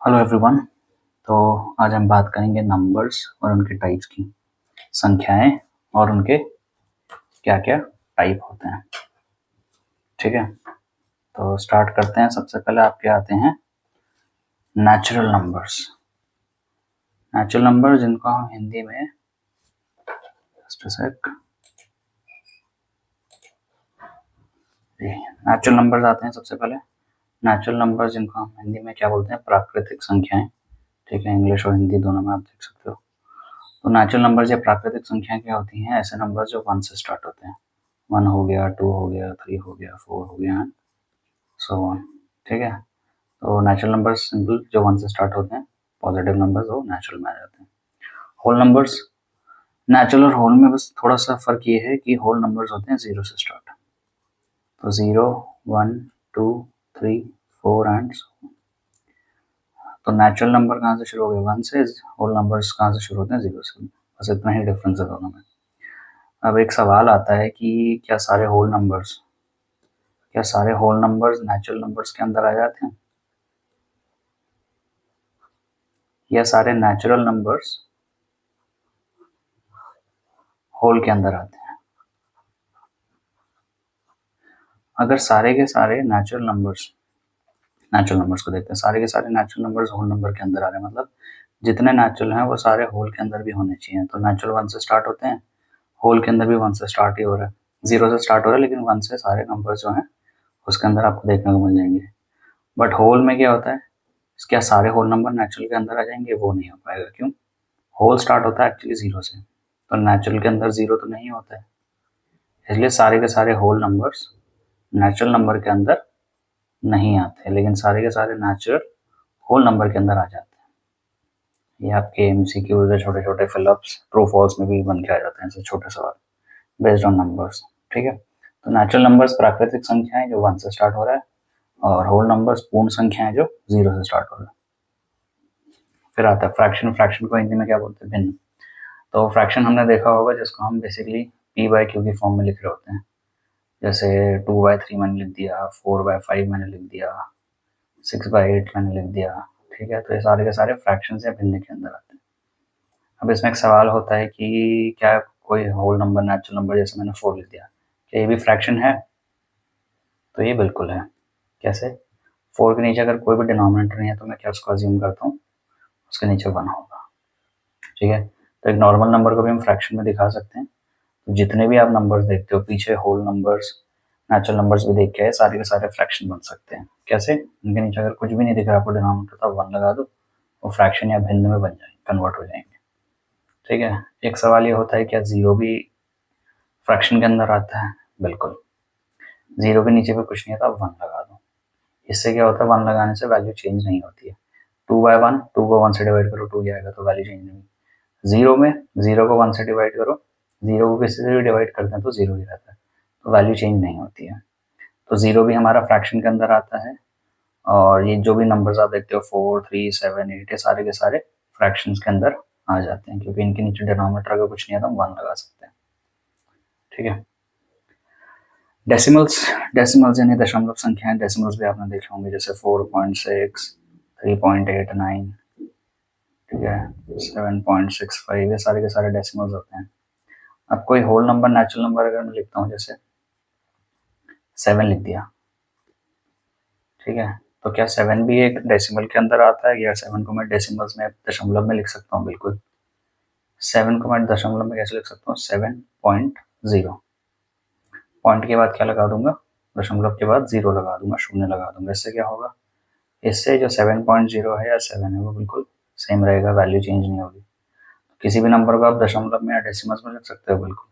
Hello everyone. तो आज हम बात करेंगे नंबर्स और उनके टाइप्स की, संख्याएं और उनके क्या क्या टाइप होते हैं। ठीक है, तो स्टार्ट करते हैं। सबसे पहले आपके आते हैं नेचुरल नंबर्स। नेचुरल नंबर जिनको हम हिंदी में नेचुरल नंबर्स आते हैं। सबसे पहले नेचुरल नंबर्स जिनको हम हिंदी में क्या बोलते हैं, प्राकृतिक संख्याएं। ठीक है, इंग्लिश और हिंदी दोनों में आप देख सकते हो। तो नेचुरल नंबर्स या प्राकृतिक संख्याएं क्या होती हैं? ऐसे नंबर्स जो 1 से स्टार्ट होते हैं। 1 हो गया, 2 हो गया, 3 हो गया, 4 हो गया, सो ऑन। ठीक है, तो नेचुरल नंबर्स सिंपल जो 1 से स्टार्ट होते हैं, पॉजिटिव नंबर्स वो नेचुरल में आ जाते हैं। होल नंबर्स, नेचुरल और होल में बस थोड़ा सा फर्क ये है कि होल नंबर्स होते हैं 0 से स्टार्ट। तो 0, 1, 2, 3, 4 एंड तो नेचुरल नंबर कहाँ से शुरू हो गए? 1 से। होल नंबर्स कहाँ से शुरू होते हैं? 0 से। बस इतना ही डिफरेंस है दोनों में। अब एक सवाल आता है कि क्या सारे होल नंबर्स नेचुरल नंबर्स के अंदर आ जाते हैं, या सारे नेचुरल नंबर्स होल के अंदर आते हैं? अगर सारे के सारे नेचुरल नंबर्स को देखते हैं, सारे के सारे नेचुरल नंबर्स होल नंबर के अंदर आ रहे हैं, मतलब जितने नेचुरल हैं वो सारे होल के अंदर भी होने चाहिए। तो नेचुरल 1 से स्टार्ट होते हैं, होल के अंदर भी 1 से स्टार्ट ही हो रहा है। 0 से स्टार्ट हो रहा है, लेकिन 1 से सारे नंबर्स जो हैं उसके अंदर आपको देखने को मिल जाएंगे। बट होल में क्या होता है, क्या सारे होल नंबर नेचुरल के अंदर आ जाएंगे? वो नहीं हो पाएगा। क्यों? होल स्टार्ट होता है एक्चुअली 0 से, तो नेचुरल के अंदर 0 तो नहीं होता है, इसलिए सारे के सारे होल नंबर्स नेचुरल नंबर के अंदर नहीं आते, लेकिन सारे के सारे नेचुरल होल नंबर के अंदर आ जाते हैं। ये आपके एमसीक्यूज है, छोटे छोटे फिलअप्स ट्रू फॉल्स में भी बन के आ जाते हैं ऐसे छोटे सवाल बेस्ड ऑन नंबर्स। ठीक है, तो नेचुरल नंबर्स प्राकृतिक संख्या है जो 1 से स्टार्ट हो रहा है, और होल नंबर्स पूर्ण संख्या है जो 0 से स्टार्ट हो रहा है। फिर आता है फ्रैक्शन। फ्रैक्शन को हिंदी में क्या बोलते हैं? भिन्न। तो फ्रैक्शन हमने देखा होगा जिसको हम बेसिकली पी बाई क्यू की फॉर्म में लिख रहे होते हैं। जैसे 2/3 मैंने लिख दिया, 4/5 मैंने लिख दिया, 6/8 मैंने लिख दिया। ठीक है, तो ये सारे के सारे फ्रैक्शंस या भिन्न के अंदर आते हैं। अब इसमें एक सवाल होता है कि क्या कोई होल नंबर नेचुरल नंबर, जैसे मैंने 4 लिख दिया, क्या ये भी फ्रैक्शन है? तो ये बिल्कुल है। कैसे? 4 के नीचे अगर कोई भी डिनोमिनेटर नहीं है तो मैं क्या उसको अज्यूम करता हूँ, उसके नीचे 1 होगा। ठीक है, तो एक नॉर्मल नंबर को भी हम फ्रैक्शन में दिखा सकते हैं। तो जितने भी आप नंबर्स देखते हो पीछे, होल नंबर्स नेचुरल नंबर्स भी देख के आए, सारे के सारे फ्रैक्शन बन सकते हैं। कैसे? इनके नीचे अगर कुछ भी नहीं दिख रहा आपको डिनोमिनेटर, तो आप 1 लगा दो, वो फ्रैक्शन या भिन्न में बन जाएंगे, कन्वर्ट हो जाएंगे। ठीक है, एक सवाल ये होता है क्या जीरो भी फ्रैक्शन के अंदर आता है? बिल्कुल। जीरो के नीचे पे कुछ नहीं है तो आप 1 लगा दो। इससे क्या होता है, 1 लगाने से वैल्यू चेंज नहीं होती है। 2/1, 2 को 1 से डिवाइड करो 2 जाएगा, तो वैल्यू चेंज नहीं। जीरो में 0 को 1 से डिवाइड करो, 0 को किसी से भी डिवाइड करते हैं तो 0 ही रहता है, तो वैल्यू चेंज नहीं होती है। तो 0 भी हमारा फ्रैक्शन के अंदर आता है, और ये जो भी नंबर्स आप देखते हो 4, 3, 7, 8, ये सारे के सारे फ्रैक्शंस के अंदर आ जाते हैं, क्योंकि इनके नीचे डिनोमिनेटर अगर कुछ नहीं है तो हम 1 लगा सकते हैं। ठीक है, डेसिमल्स यानी दशमलव संख्याएं। डेसिमल्स भी आपने देखे होंगे, जैसे 4.6, 3.89, ठीक है, 7.65, ये सारे के सारे डेसिमल्स होते हैं। अब कोई होल नंबर नेचुरल नंबर अगर मैं लिखता हूँ, जैसे 7 लिख दिया, ठीक है, तो क्या 7 भी एक डेसिमल के अंदर आता है? या 7 को मैं डेसिमल्स में, दशमलव में लिख सकता हूँ? बिल्कुल। 7 को मैं दशमलव में कैसे लिख सकता हूँ? 7.0। पॉइंट के बाद क्या लगा दूंगा? दशमलव के बाद 0 लगा दूंगा, शून्य लगा दूंगा। इससे क्या होगा? इससे जो 7.0 है या 7 है वो बिल्कुल सेम रहेगा, वैल्यू चेंज नहीं होगी। किसी भी नंबर को आप दशमलव में या डेसिमल्स में लिख सकते हो, बिल्कुल।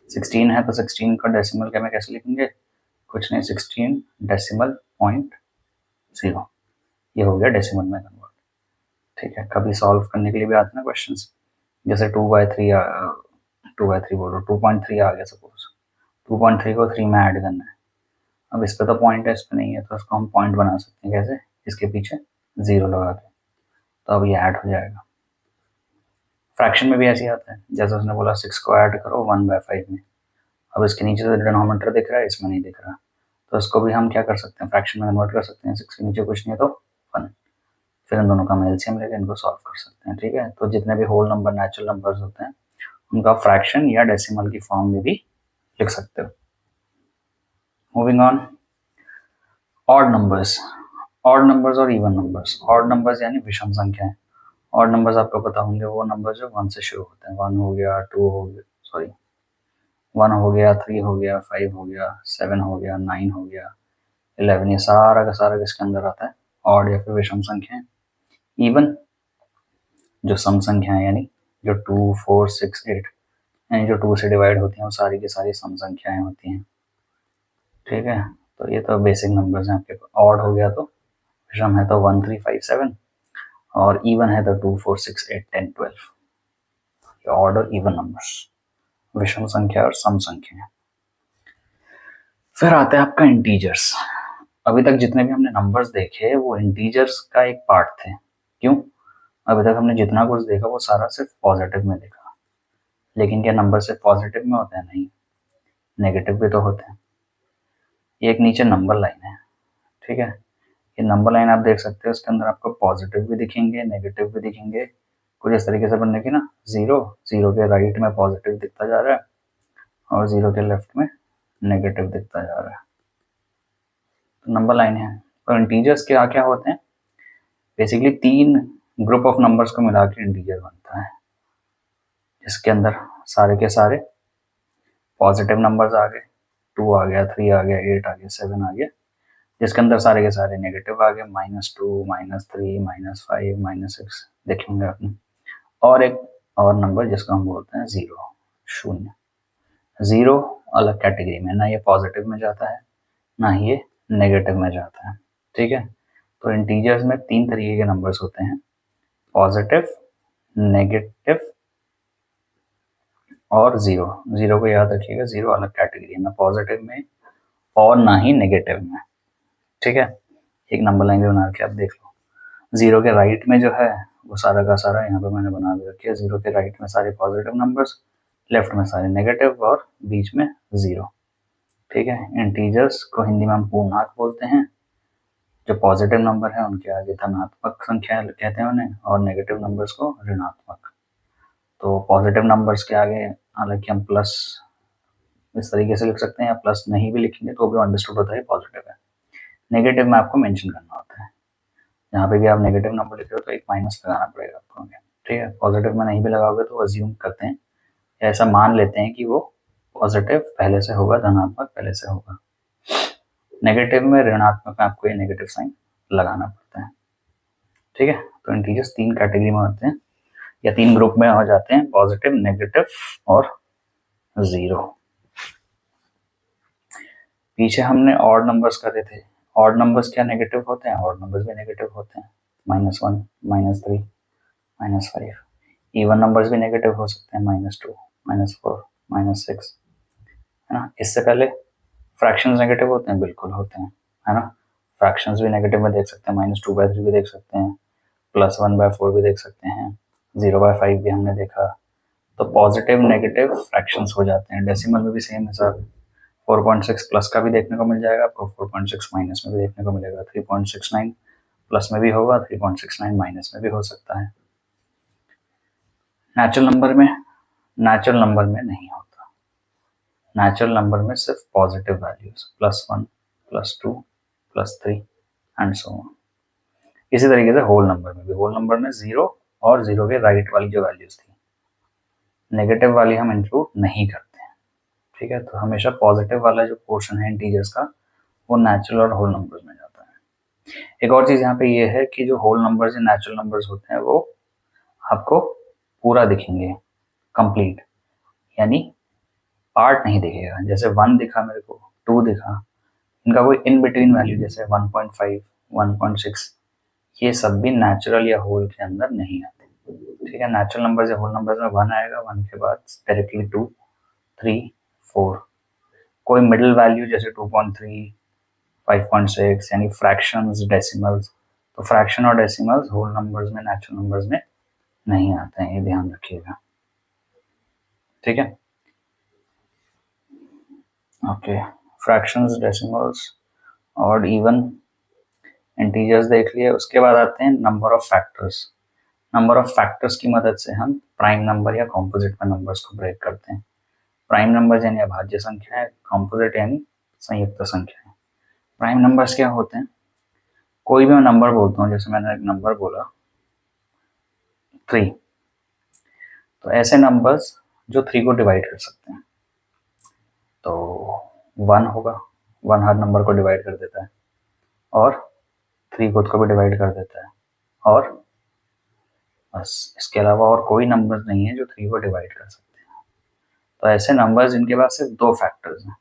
16 है तो 16 का डेसिमल क्या मैं कैसे लिखेंगे? कुछ नहीं, 16 डेसिमल पॉइंट 0, ये हो गया डेसिमल में कन्वर्ट। ठीक है, कभी सॉल्व करने के लिए भी आते हैं ना क्वेश्चन, जैसे 2/3 बोल रहा हूँ, 2.3 आ गया सपोज, 2.3 को 3 में ऐड करना है। अब इस पे तो पॉइंट है, इस पे नहीं है, तो इसको हम पॉइंट बना सकते हैं। कैसे? इसके पीछे 0 लगा के, तो अब ये ऐड हो जाएगा। फ्रैक्शन में भी ऐसे ही आता है, जैसे उसने बोला 6 को ऐड करो 1/5 में। अब इसके नीचे से डिनोमिनेटर दिख रहा है, इसमें नहीं दिख रहा, तो इसको भी हम क्या कर सकते हैं, फ्रैक्शन में कन्वर्ट कर सकते हैं। 6 के नीचे कुछ नहीं है तो 1, फिर इन दोनों का हम एलसीएम लेके इनको सॉल्व कर सकते हैं। ठीक है, तो जितने भी होल नंबर नेचुरल नंबर्स होते हैं उनका फ्रैक्शन या डेसिमल की फॉर्म में भी लिख सकते हो। Moving on, odd numbers. Odd numbers और इवन नंबर्स। ऑड नंबर्स यानी विषम संख्याएं। ऑड नंबर्स आपको पता होंगे, वो नंबर जो 1 से शुरू होते हैं। 1 हो गया, 2 हो गया, सॉरी 1 हो गया, 3 हो गया, 5 हो गया, 7 हो गया, 9 हो गया, 11, ये सारा का सारा किसके अंदर आता है? ऑड या फिर विषम संख्याएं। इवन जो सम संख्याएं यानी जो 2, 4, 6, 8 यानी जो 2 से डिवाइड होती हैं वो सारी की सारी सम संख्याएं होती हैं। ठीक है, तो ये तो बेसिक नंबर्स हैं आपके। ऑड हो गया तो विषम है तो 1, 3, 5, 7 और इवन है तो 2, 4, 6, 8, 10, 12। ये ऑड और इवन नंबर्स, विषम संख्या और सम संख्या। फिर आता है आपका इंटीजर्स। अभी तक जितने भी हमने नंबर्स देखे वो इंटीजर्स का एक पार्ट थे। क्यों? अभी तक हमने जितना कुछ देखा वो सारा सिर्फ पॉजिटिव में देखा, लेकिन क्या नंबर सिर्फ पॉजिटिव में होते हैं? नहीं, नेगेटिव भी तो होते हैं। ये एक नीचे नंबर लाइन है, ठीक है, ये नंबर लाइन आप देख सकते हो, इसके अंदर आपको पॉजिटिव भी दिखेंगे, नेगेटिव भी दिखेंगे। कुछ इस तरीके से बनने की ना, जीरो, जीरो के राइट में पॉजिटिव दिखता जा रहा है और जीरो के लेफ्ट में नेगेटिव दिखता जा रहा है, तो नंबर लाइन है। तो इंटीजर्स क्या क्या होते हैं? बेसिकली 3 ग्रुप ऑफ नंबर्स को मिला के इंटीजर बनता है, जिसके अंदर सारे के सारे पॉजिटिव नंबर्स आ गए, 2 आ गया, 3 आ गया, 8 आ गया, 7 आ गया, जिसके अंदर सारे के सारे नेगेटिव आ गए, -2, -3, -5, -6 देखेंगे आपने। और एक और नंबर जिसको हम बोलते हैं जीरो, शून्य। जीरो अलग कैटेगरी में, ना ये पॉजिटिव में जाता है ना ही ये नेगेटिव में जाता है। ठीक है, तो इंटीजर्स में 3 तरीके के नंबर्स होते हैं, पॉजिटिव, नेगेटिव और जीरो। जीरो को याद रखिएगा, जीरो अलग कैटेगरी है, ना पॉजिटिव में और ना ही नेगेटिव में। ठीक है, एक नंबर लाइन बना के आप देख लो। जीरो के राइट में जो है वो सारा का सारा यहाँ पे मैंने बना के रखी है, जीरो के राइट में सारे पॉजिटिव नंबर्स, लेफ्ट में सारे नेगेटिव और बीच में जीरो। ठीक है, इंटीजर्स को हिंदी में हम पूर्णांक बोलते हैं। जो पॉजिटिव नंबर है उनके आगे धनात्मक संख्या कहते हैं उन्हें, और नेगेटिव नंबर्स को ऋणात्मक। तो पॉजिटिव नंबर्स के आगे हालांकि हम प्लस इस तरीके से लिख सकते हैं, या प्लस नहीं भी लिखेंगे तो भी अंडरस्टूड होता है पॉजिटिव है। नेगेटिव में आपको मेंशन करना होता है, यहाँ पे भी आप नेगेटिव नंबर लिख रहे हो तो एक माइनस लगाना पड़ेगा आपको। ठीक है, पॉजिटिव में नहीं भी लगाओगे तो अज्यूम करते हैं, ऐसा मान लेते हैं कि वो पॉजिटिव पहले से होगा, धनात्मक पहले से होगा। नेगेटिव में, ऋणात्मक में आपको ये नेगेटिव साइन लगाना पड़ता है। ठीक है, तो इंटीजर्स 3 कैटेगरी में होते हैं या 3 ग्रुप में हो जाते हैं, पॉजिटिव, नेगेटिव और जीरो। पीछे हमने ऑड नंबर्स करे थे। ऑड नंबर्स क्या नेगेटिव होते हैं? ऑड नंबर्स भी नेगेटिव होते हैं, -1, -3, -5। इवन नंबर्स भी नेगेटिव हो सकते हैं, -2, -4, -6, है ना। इससे पहले फ्रैक्शंस नेगेटिव होते हैं, बिल्कुल होते हैं, है ना। फ्रैक्शंस भी नेगेटिव में देख सकते हैं, -2/3 भी देख सकते हैं, +1/4 भी देख सकते हैं, 0/5 भी हमने देखा। तो पॉजिटिव नेगेटिव फ्रैक्शंस हो जाते हैं। डेसिमल में भी सेम हिसाब, 4.6 प्लस का भी देखने को मिल जाएगा आपको, 4.6 माइनस में भी देखने को मिलेगा, 3.69 प्लस में भी होगा, 3.69 माइनस में भी हो सकता है। नेचुरल नंबर में नहीं होता। नेचुरल नंबर में सिर्फ positive values, +1, +2, +3 and so on. इसी तरीके से होल नंबर में भी, होल नंबर में जीरो और जीरो के राइट वाली जो वैल्यूज थी, नेगेटिव वाली हम इंक्लूड नहीं करते हैं। ठीक है, तो हमेशा पॉजिटिव वाला जो पोर्शन है इंटीजर्स का वो नेचुरल और होल नंबर्स में जाता है। एक और चीज यहाँ पे ये है कि जो होल नंबर्स या नेचुरल नंबर्स होते हैं वो आपको पूरा दिखेंगे, कंप्लीट, यानी पार्ट नहीं दिखेगा। जैसे 1 दिखा मेरे को, 2 दिखा, इनका कोई इन बिटवीन वैल्यू जैसे 1.5, 1.6, ये सब भी नेचुरल या होल के अंदर नहीं आते। ठीक है, नेचुरल नंबर्स या होल नंबर्स में 1 आएगा, 1 के बाद डायरेक्टली 2, 3, 4। कोई मिडिल वैल्यू जैसे 2.3, 5.6 यानी फ्रैक्शंस, डेसिमल्स। तो फ्रैक्शन और डेसिमल्स होल नंबर्स में, नेचुरल नंबर्स में नहीं आते हैं, ये ध्यान रखिएगा। ठीक है, ओके। फ्रैक्शंस, डेसिमल्स और इवन इंटीजर्स देख लिए। उसके बाद आते हैं number of factors. Number of factors की मदद से हम प्राइम नंबर या कॉम्पोजिट में नंबर्स को ब्रेक करते हैं। प्राइम नंबर यानी अभाज्य संख्या है, कॉम्पोजिट यानी संयुक्त संख्या है। प्राइम नंबर्स क्या होते हैं? कोई भी मैं नंबर बोलता हूँ, जैसे मैंने एक नंबर बोला 3, तो ऐसे नंबर्स जो 3 को डिवाइड कर सकते हैं, तो 1 होगा, 1 हर नंबर को डिवाइड कर देता है, और 3 खुद को भी डिवाइड कर देता है, और बस इसके अलावा और कोई नंबर नहीं है जो 3 को डिवाइड कर सकते हैं। तो ऐसे नंबर्स जिनके पास सिर्फ 2 फैक्टर्स हैं,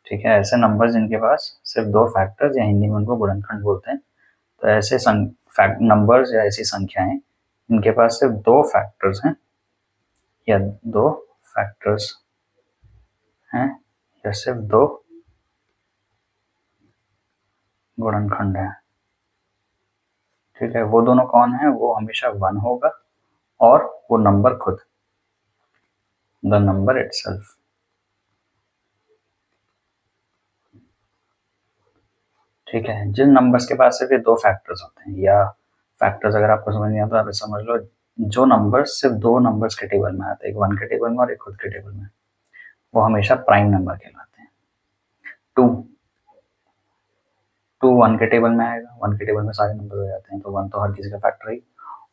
ठीक है, ऐसे नंबर्स जिनके पास सिर्फ 2 फैक्टर्स या हिंदी में उनको गुणनखंड बोलते हैं, तो ऐसे नंबर्स या ऐसी संख्याएं इनके पास सिर्फ 2 फैक्टर्स हैं या 2 फैक्टर्स हैं या सिर्फ 2 गुणनखंड हैं, ठीक है। वो दोनों कौन है? वो हमेशा 1 होगा और वो नंबर खुद, द नंबर इटसेल्फ। ठीक है, जिन नंबर्स के पास सिर्फ ये 2 फैक्टर्स होते हैं, या फैक्टर्स अगर आपको समझ नहीं आता तो समझ लो जो नंबर्स सिर्फ 2 नंबर्स के टेबल में आते हैं, एक 1 के टेबल में और एक खुद के टेबल में, वो हमेशा प्राइम नंबर कहलाते हैं। 2 2 1 के टेबल में आएगा, 1 के टेबल में सारे नंबर हो जाते हैं, तो 1 तो हर किसी का फैक्टर ही,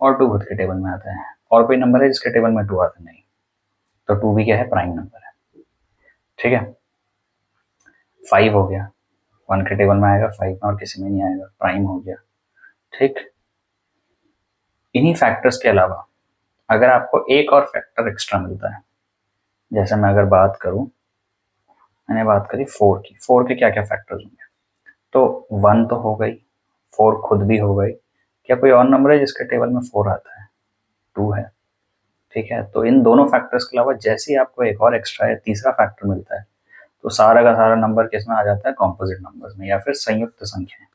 और 2 खुद के टेबल में आता है। और कोई नंबर है जिसके टेबल में 2 आता नहीं, तो 2 भी क्या है? प्राइम नंबर है, ठीक है। 5 हो गया, 1 के टेबल में आएगा, 5 में और किसी में नहीं आएगा, प्राइम हो गया, ठीक। इन्हीं फैक्टर्स के अलावा अगर आपको एक और फैक्टर एक्स्ट्रा मिलता है, जैसे मैं अगर बात करूं, मैंने बात करी 4 की, 4 के क्या क्या फैक्टर्स होंगे? तो 1 तो हो गई, 4 खुद भी हो गई, क्या कोई और नंबर है जिसके टेबल में 4 आता है? 2 है, ठीक है। तो इन दोनों फैक्टर्स के अलावा जैसे ही आपको एक और एक्स्ट्रा या तीसरा फैक्टर मिलता है, तो सारा का सारा नंबर किस में आ जाता है? कॉम्पोजिट नंबर्स में या फिर संयुक्त संख्या।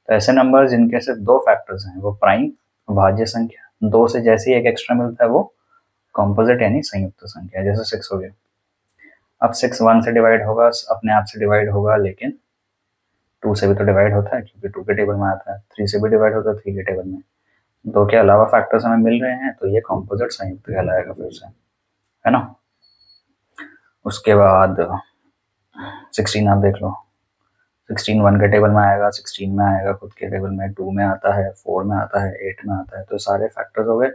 तो ऐसे नंबर जिनके सिर्फ 2 फैक्टर्स हैं वो प्राइम भाज्य संख्या, 2 से जैसे ही एक एक्स्ट्रा मिलता है वो कॉम्पोजिट यानी संयुक्त संख्या। जैसे 6 हो गया, अब 6 1 से डिवाइड होगा, अपने आप से डिवाइड होगा, लेकिन 2 से भी तो डिवाइड होता है क्योंकि 2 के टेबल में आता है, 3 से भी डिवाइड होता है 3 के टेबल में। 2 के अलावा फैक्टर्स हमें मिल रहे हैं, तो ये कॉम्पोजिट संयुक्त कहलाएगा फिर से, है ना। उसके बाद 16 आप देख लो, 16 1 के टेबल में आएगा, 16 में आएगा, खुद के टेबल में 2 में आता है, 4 में आता है, 8 में आता है, तो सारे फैक्टर्स हो गए।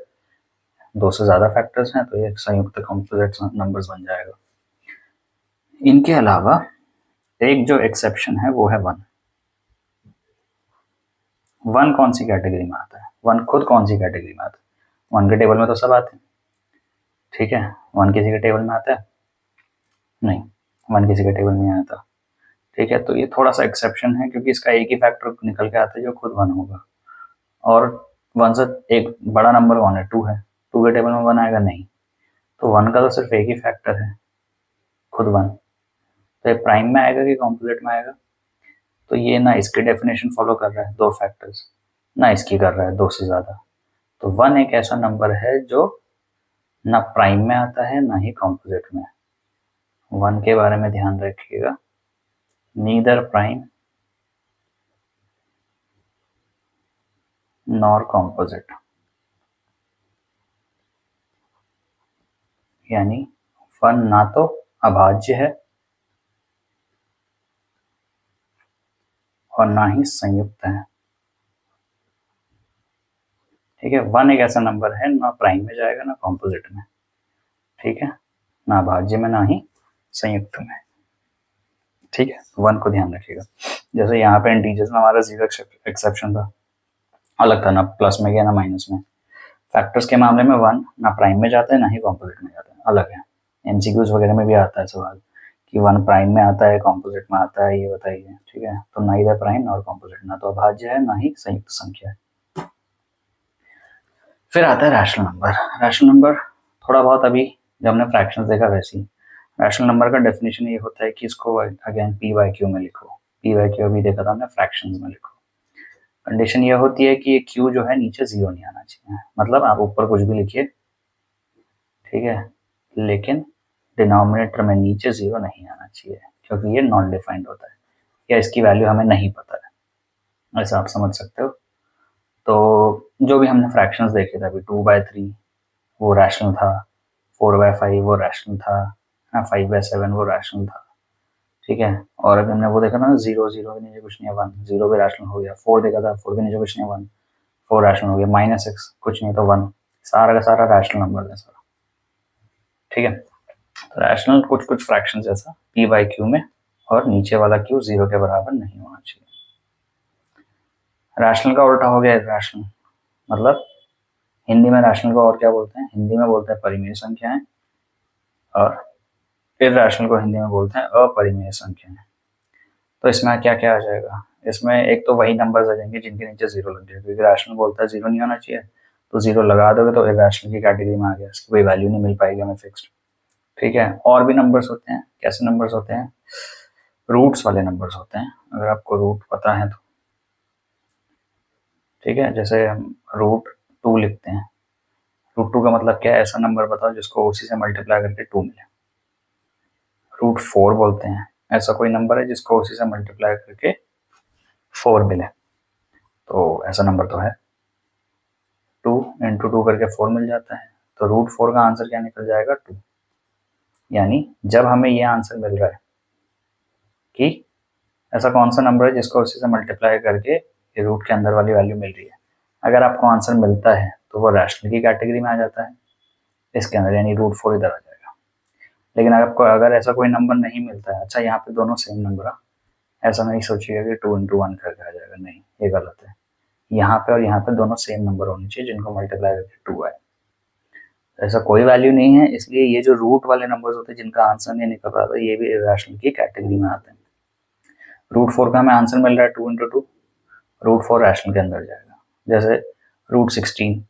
2 से ज़्यादा फैक्टर्स हैं तो ये संयुक्त कॉम्पोजिट नंबर्स बन जाएगा। इनके अलावा एक जो एक्सेप्शन है वो है 1। 1 कौन सी कैटेगरी में आता है? 1 खुद कौन सी कैटेगरी में आता है? 1 के टेबल में तो सब आते हैं, ठीक है। 1 किसी के टेबल में आता है? नहीं, 1 किसी के टेबल में नहीं आता, ठीक है। तो ये थोड़ा सा एक्सेप्शन है क्योंकि इसका एक ही फैक्टर निकल के आता है जो खुद 1 होगा, और 1 से एक बड़ा नंबर 1 है, 2 है, 2 के टेबल में 1 आएगा नहीं, तो 1 का तो सिर्फ एक ही फैक्टर है, खुद 1, तो ये प्राइम में आएगा कि कॉम्पोजिट में आएगा? तो ये ना इसकी डेफिनेशन फॉलो कर रहा है 2 फैक्टर्स, ना इसकी कर रहा है 2 से ज़्यादा। तो 1 एक ऐसा नंबर है जो ना प्राइम में आता है ना ही कॉम्पोजिट में। 1 के बारे में ध्यान रखिएगा, नीदर प्राइम नॉर कॉम्पोजिट, यानी 1 ना तो अभाज्य है और ना ही संयुक्त है, ठीक है। 1 एक ऐसा नंबर है ना प्राइम में जाएगा ना कॉम्पोजिट में, ठीक है, ना भाज्य में ना ही संयुक्त में, ठीक है। 1 को ध्यान रखिएगा। जैसे यहाँ पे इंटीजर्स में हमारा 0 एक्सेप्शन था, अलग था, ना प्लस में गया ना माइनस में। फैक्टर्स के मामले में 1 ना प्राइम में जाता है ना ही कॉम्पोजिट में जाता है, अलग है। एमसीक्यूज वगैरह में भी आता है सवाल कि 1 प्राइम में आता है कॉम्पोजिट में आता है, ये बताइए, ठीक है। तो ना इधर प्राइम और कॉम्पोजिट, ना तो अभाज्य है ना ही संयुक्त संख्या है। फिर आता है रैशनल नंबर। रैशनल नंबर थोड़ा बहुत अभी जब हमने फ्रैक्शंस देखा वैसे ही, रैशनल नंबर का डेफिनेशन ये होता है कि इसको अगेन पी बाई क्यू में लिखो। पी बाई क्यू अभी देखा था हमने, फ्रैक्शंस में लिखो। कंडीशन ये होती है कि ये क्यू जो है नीचे 0 नहीं आना चाहिए, मतलब आप ऊपर कुछ भी लिखिए, ठीक है, लेकिन डिनोमिनेटर में नीचे 0 नहीं आना चाहिए क्योंकि ये नॉन डिफाइंड होता है या इसकी वैल्यू हमें नहीं पता है, ऐसा आप समझ सकते हो। तो जो भी हमने फ्रैक्शंस देखे थे अभी 2/3 वो रैशनल था, 4/5 वो रैशनल था, 5/7 वो रैशनल था, ठीक है। और अभी हमने वो देखा ना 0 के नीचे कुछ नहीं है 1, 0 भी रैशनल हो गया। 4 देखा था, 4 के नीचे कुछ नहीं है 1, 4 रैशनल हो गया। -6 कुछ नहीं तो 1, सारा का सारा रैशनल नंबर है सारा, ठीक है। तो रैशनल कुछ कुछ फ्रैक्शंस ऐसा p/q में, और नीचे वाला q 0 के बराबर नहीं होना चाहिए। रैशनल का उल्टा हो गया इरैशनल, मतलब हिंदी में रैशनल को और क्या बोलते हैं? हिंदी में बोलते हैं परिमेय संख्याएं, और इरैशनल को हिंदी में बोलते हैं अपरिमेय संख्याएं। तो इसमें क्या क्या आ जाएगा? इसमें एक तो वही नंबर्स आ जाएंगे जिनके नीचे 0 लग जाएगा, क्योंकि रैशनल बोलता है 0 नहीं होना चाहिए, तो 0 लगा दोगे तो इरैशनल की कैटेगरी में आ गया, इसकी कोई वैल्यू नहीं मिल पाएगी हमें फिक्स्ड, ठीक है। और भी नंबर्स होते हैं, कैसे नंबर्स होते हैं? रूट्स वाले नंबर्स होते हैं, अगर आपको रूट पता है तो, ठीक है। जैसे हम √2 लिखते हैं, √2 का मतलब क्या है? ऐसा नंबर बताओ जिसको उसी से मल्टीप्लाई करके 2 मिले। √4 बोलते हैं, ऐसा कोई नंबर है जिसको उसी से मल्टीप्लाई करके 4 मिले, तो ऐसा नंबर तो है। 2 × 2 करके 4 मिल जाता है, तो √4 का आंसर क्या निकल जाएगा? 2। यानी जब हमें ये आंसर मिल रहा है कि ऐसा कौन सा नंबर है जिसको उसी से मल्टीप्लाई करके ये रूट के अंदर वाली वैल्यू मिल रही है, अगर आपको आंसर मिलता है तो वो रैशनल की कैटेगरी में आ जाता है इसके अंदर, यानी √4 इधर आ जाएगा। लेकिन आपको अगर ऐसा कोई नंबर नहीं मिलता है, अच्छा यहाँ पे दोनों सेम नंबर है, ऐसा नहीं सोचिएगा कि 2 × 1 करके आ जाएगा, नहीं, ये गलत है। यहाँ पे और यहाँ पे दोनों सेम नंबर होने चाहिए जिनको मल्टीप्लाई करके 2 आए, ऐसा कोई वैल्यू नहीं है, इसलिए ये जो रूट वाले नंबर्स होते हैं जिनका आंसर नहीं निकल रहा था, ये भी इरैशनल की कैटेगरी में आते हैं। √4 का हमें आंसर मिल रहा है 2 × 2, √4 रैशनल के अंदर जाएगा। जैसे √16,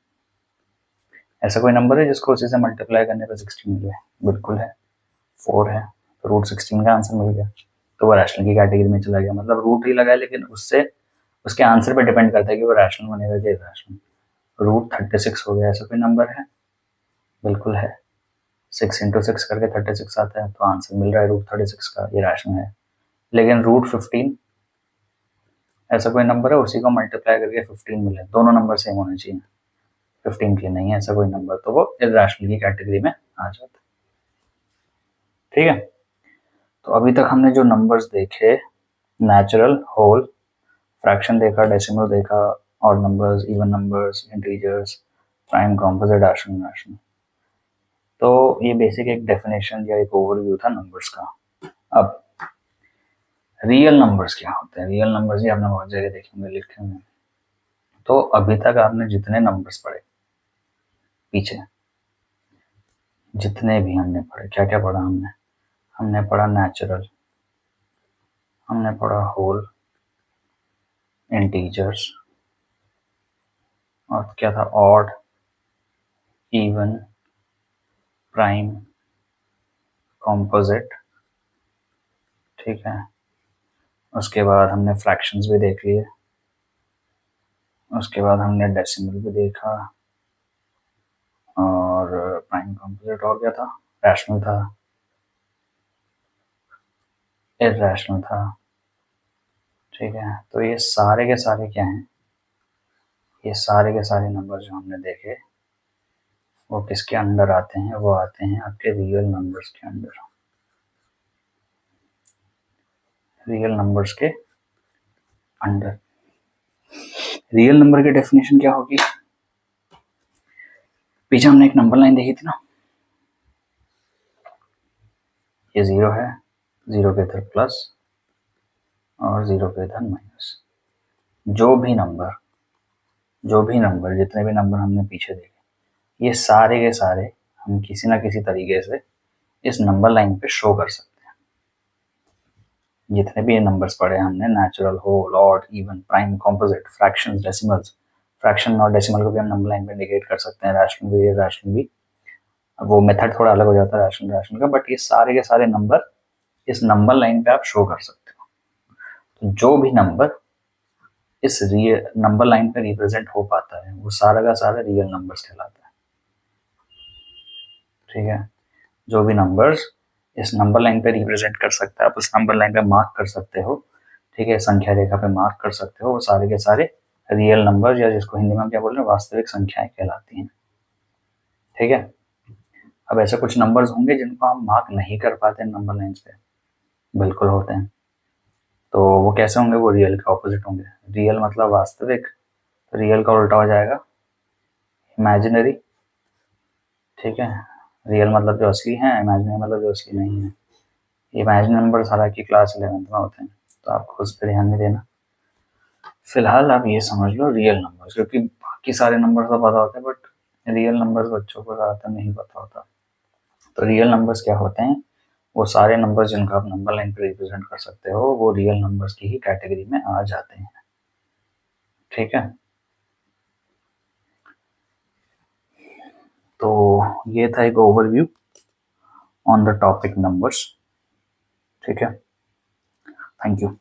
ऐसा कोई नंबर है जिसको उसी से मल्टीप्लाई करने पर 16 मिले? बिल्कुल है, 4 है, तो √16 का आंसर मिल गया, तो वो रैशनल की कैटेगरी में चला गया। मतलब रूट ही लगा है, लेकिन उससे उसके आंसर पे डिपेंड करता है कि वो रैशनल बनेगा कि इरैशनल। √36 हो गया, ऐसा कोई नंबर है? बिल्कुल है, 6 × 6 करके 36 आता है, तो आंसर मिल रहा है √36 का, ये रैशनल है। लेकिन √15, ऐसा कोई नंबर है उसी को मल्टीप्लाई करके 15 मिले, दोनों नंबर सेम होने चाहिए, 15 के लिए नहीं है ऐसा कोई नंबर, तो वो इरैशनल की कैटेगरी में आ जाता है, ठीक है। तो अभी तक हमने जो नंबर्स देखे, नेचुरल, होल, फ्रैक्शन देखा, डेसिमल देखा, odd numbers, even numbers, integers, prime, composite, rational. तो ये बेसिक एक डेफिनेशन या एक ओवरव्यू था नंबर्स का। अब रियल नंबर्स क्या होते हैं? रियल नंबर्स ही आपने बहुत जगह देखे होंगे लिखे होंगे। तो अभी तक आपने जितने नंबर्स पढ़े पीछे, जितने भी हमने पढ़े, क्या क्या पढ़ा हमने? हमने पढ़ा नेचुरल, हमने पढ़ा होल, इंटीजर्स, और क्या था? ऑड, इवन, प्राइम, कॉम्पोजिट, ठीक है। उसके बाद हमने फ्रैक्शंस भी देख लिए, उसके बाद हमने डेसिमल भी देखा, और प्राइम, कॉम्पोजिट, और क्या था? रैशनल था, इरैशनल था, ठीक है। तो ये सारे के सारे क्या हैं? ये सारे के सारे नंबर जो हमने देखे वो किसके अंडर आते हैं? वो आते हैं आपके रियल नंबर्स के अंदर, रियल नंबर्स के अंडर। रियल नंबर की डेफिनेशन क्या होगी? पीछे हमने एक नंबर लाइन देखी थी ना, ये 0 है, 0 के इधर प्लस और 0 के इधर माइनस। जो भी नंबर जितने भी नंबर हमने पीछे देखे, ये सारे के सारे हम किसी ना किसी तरीके से इस नंबर लाइन पे शो कर सकते हैं। जितने भी ये नंबर्स पढ़े हमने, natural, whole, odd, even, prime, composite, fractions, decimals, fraction और डेसिमल को भी हम नंबर लाइन पे इंडिकेट कर सकते हैं, रैशनल भी, इरैशनल भी। वो मेथड थोड़ा अलग हो जाता है रैशनल का, बट ये सारे के सारे नंबर इस नंबर लाइन पे आप शो कर सकते हो। तो जो भी नंबर इस रियल नंबर लाइन पे रिप्रेजेंट हो पाता है वो सारा का सारा रियल नंबर्स कहलाता है, ठीक है। जो भी नंबर्स इस नंबर लाइन पे रिप्रेजेंट कर सकता है, आप उस नंबर लाइन पे मार्क कर सकते हो, ठीक है, संख्या रेखा पे मार्क कर सकते हो, वो सारे के सारे रियल नंबर या जिसको हिंदी में हम क्या बोल रहे हैं वास्तविक संख्याएं कहलाती हैं। ठीक है, अब ऐसे कुछ नंबर्स होंगे जिनको हम मार्क नहीं कर पाते नंबर लाइन्स पे, बिल्कुल होते हैं। तो वो कैसे होंगे, वो रियल के ऑपोजिट होंगे। रियल मतलब वास्तविक, तो रियल का उल्टा हो जाएगा इमेजिनरी। ठीक है, रियल मतलब जो असली है, इमेजिनरी मतलब जो असली नहीं है। इमेजिनरी नंबर सारा की क्लास 11th में होते हैं, तो आपको उस पर ध्यान नहीं देना। फिलहाल आप ये समझ लो रियल नंबर्स, क्योंकि बाकी सारे नंबर तो पता होते हैं बट रियल नंबर्स बच्चों को ज़्यादातर नहीं पता होता। तो रियल नंबर्स क्या होते हैं, वो सारे नंबर्स जिनको आप नंबर लाइन पे रिप्रेजेंट कर सकते हो वो रियल नंबर्स की ही कैटेगरी में आ जाते हैं। ठीक है, तो ये था एक overview on the topic numbers. ठीक है, थैंक यू।